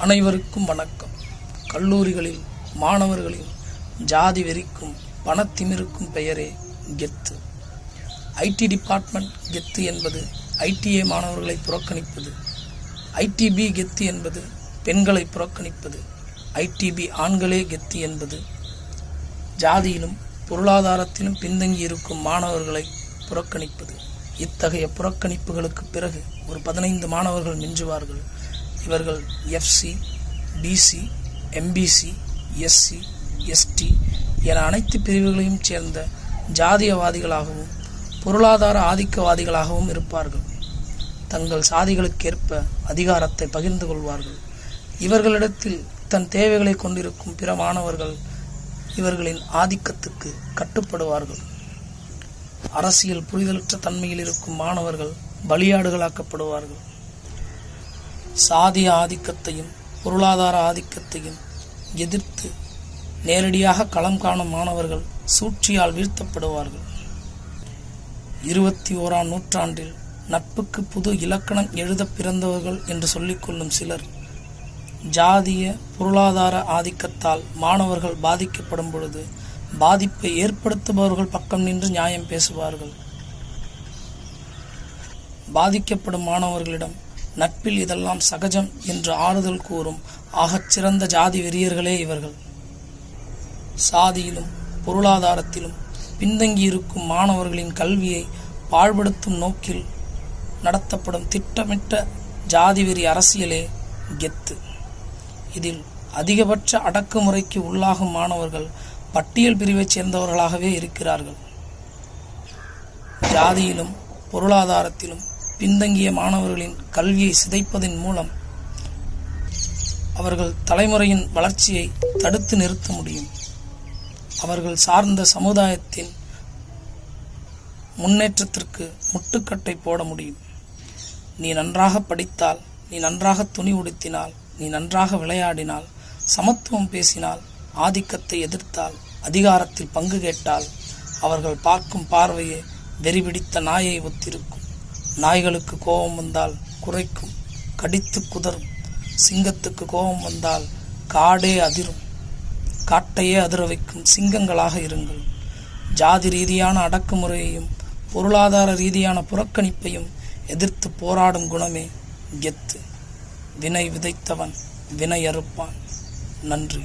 அனைவருக்கும் வணக்கம். கல்லூரிகளில் மாணவர்களின் ஜாதி வெறிக்கும் பணத்திமிருக்கும் பெயரே கெத்து. ஐடி டிபார்ட்மெண்ட் கெத்து என்பது ஐடிஏ மாணவர்களை புறக்கணிப்பது. ஐடிபி கெத்து என்பது பெண்களை புறக்கணிப்பது. ஐடிபி ஆண்களே கெத்து என்பது ஜாதியிலும் பொருளாதாரத்திலும் பின்தங்கி இருக்கும் மாணவர்களை புறக்கணிப்பது. இத்தகைய புறக்கணிப்புகளுக்கு பிறகு ஒரு 15 மாணவர்கள் மிஞ்சுவார்கள். இவர்கள் FC, BC, MBC, SC, ST என அனைத்து பிரிவுகளையும் சேர்ந்த ஜாதியவாதிகளாகவும் பொருளாதார ஆதிக்கவாதிகளாகவும் இருப்பார்கள். தங்கள் சாதிகளுக்கேற்ப அதிகாரத்தை பகிர்ந்து கொள்வார்கள். இவர்களிடத்தில் தன் தேவைகளை கொண்டிருக்கும் பிற மாணவர்கள் இவர்களின் ஆதிக்கத்துக்கு கட்டுப்படுவார்கள். அரசியல் புரிதலற்ற தன்மையில் இருக்கும் மாணவர்கள் பலியாடுகளாக்கப்படுவார்கள். சாதிய ஆதிக்கத்தையும் பொருளாதார ஆதிக்கத்தையும் எதிர்த்து நேரடியாக களம் காணும் மாணவர்கள் சூழ்ச்சியால் வீழ்த்தப்படுவார்கள். 21ஆம் நூற்றாண்டில் நட்புக்கு புது இலக்கணம் எழுத பிறந்தவர்கள் என்று சொல்லிக்கொள்ளும் சிலர் ஜாதிய பொருளாதார ஆதிக்கத்தால் மாணவர்கள் பாதிக்கப்படும் பொழுது பாதிப்பை ஏற்படுத்துபவர்கள் பக்கம் நின்று நியாயம் பேசுவார்கள். பாதிக்கப்படும் மாணவர்களிடம் நட்பில் இதெல்லாம் சகஜம் என்று ஆறுதல் கூறும் ஆகச்சிறந்த ஜாதி வெறியர்களே இவர்கள். சாதியிலும் பொருளாதாரத்திலும் பின்தங்கியிருக்கும் மாணவர்களின் கல்வியை பாழ்படுத்தும் நோக்கில் நடத்தப்படும் திட்டமிட்ட ஜாதி வெறி அரசியலே கெத்து. இதில் அதிகபட்ச அடக்குமுறைக்கு உள்ளாகும் மாணவர்கள் பட்டியல் பிரிவைச் சேர்ந்தவர்களாகவே இருக்கிறார்கள். ஜாதியிலும் பொருளாதாரத்திலும் பின்தங்கிய மாணவர்களின் கல்வியை சிதைப்பதன் மூலம் அவர்கள் தலைமுறையின் வளர்ச்சியை தடுத்து நிறுத்த முடியும். அவர்கள் சார்ந்த சமுதாயத்தின் முன்னேற்றத்திற்கு முட்டுக்கட்டை போட முடியும். நீ நன்றாக படித்தால், நீ நன்றாக துணி உடுத்தினால், நீ நன்றாக விளையாடினால், சமத்துவம் பேசினால், ஆதிக்கத்தை எதிர்த்தால், அதிகாரத்தில் பங்கு கேட்டால் அவர்கள் பார்க்கும் பார்வையே வெறிபிடித்த நாயை ஒத்திருக்கும். நாய்களுக்கு கோபம் வந்தால் குரைக்கும், கடித்து குதறும். சிங்கத்துக்கு கோபம் வந்தால் காடே அதிரும். காட்டையே அதிர வைக்கும் சிங்கங்களாக இருங்கள். ஜாதி ரீதியான அடக்குமுறையையும் பொருளாதார ரீதியான புறக்கணிப்பையும் எதிர்த்து போராடும் குணமே கெத்து. வினை விதைத்தவன் வினை அறுப்பான். நன்றி.